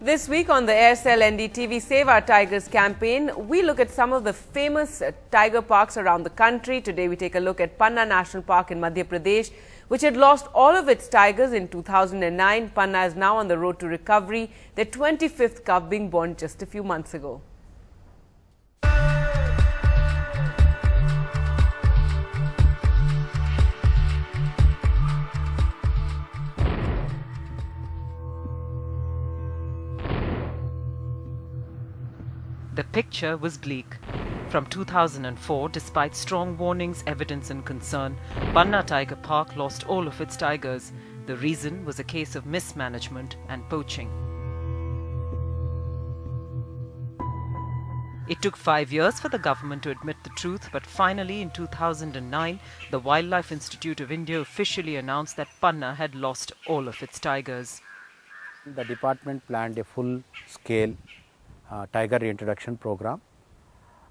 This week on the AIRCEL-NDTV Save Our Tigers campaign, we look at some of the famous tiger parks around the country. Today we take a look at Panna National Park in Madhya Pradesh, which had lost all of its tigers in 2009. Panna is now on the road to recovery, their 25th cub being born just a few months ago. The picture was bleak. From 2004, despite strong warnings, evidence and concern, Panna Tiger Park lost all of its tigers. The reason was a case of mismanagement and poaching. It took 5 years for the government to admit the truth, but finally in 2009, the Wildlife Institute of India officially announced that Panna had lost all of its tigers. The department planned a full-scale tiger reintroduction program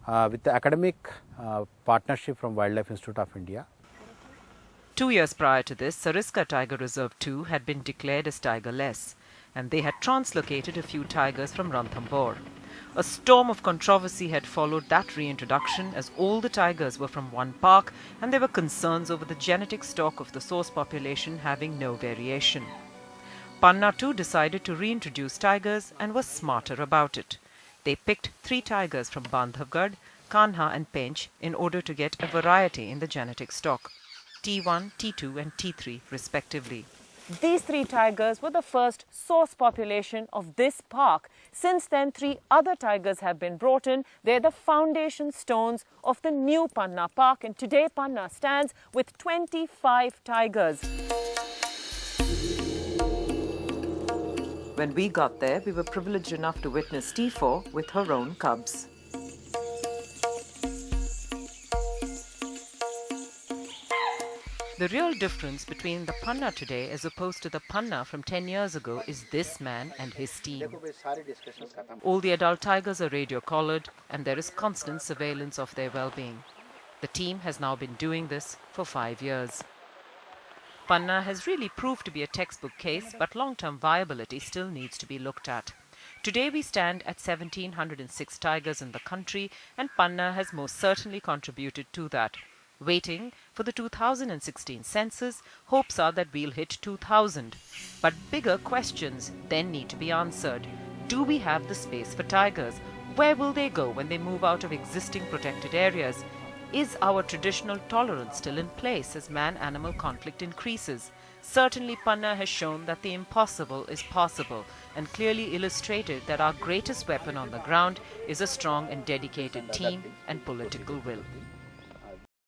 with the academic partnership from Wildlife Institute of India. 2 years prior to this, Sariska Tiger Reserve 2 had been declared as tigerless, and they had translocated a few tigers from Ranthambore. A storm of controversy had followed that reintroduction, as all the tigers were from one park and there were concerns over the genetic stock of the source population having no variation. Panna too decided to reintroduce tigers and was smarter about it. They picked 3 tigers from Bandhavgarh, Kanha and Pench in order to get a variety in the genetic stock, T1, T2 and T3 respectively. These 3 tigers were the first source population of this park. Since then, 3 other tigers have been brought in. They're the foundation stones of the new Panna Park, and today Panna stands with 25 tigers. When we got there, we were privileged enough to witness T4 with her own cubs. The real difference between the Panna today as opposed to the Panna from 10 years ago is this man and his team. All the adult tigers are radio-collared and there is constant surveillance of their well-being. The team has now been doing this for 5 years. Panna has really proved to be a textbook case, but long-term viability still needs to be looked at. Today we stand at 1,706 tigers in the country, and Panna has most certainly contributed to that. Waiting for the 2016 census, hopes are that we'll hit 2,000. But bigger questions then need to be answered. Do we have the space for tigers? Where will they go when they move out of existing protected areas? Is our traditional tolerance still in place as man-animal conflict increases? Certainly Panna has shown that the impossible is possible and clearly illustrated that our greatest weapon on the ground is a strong and dedicated team and political will.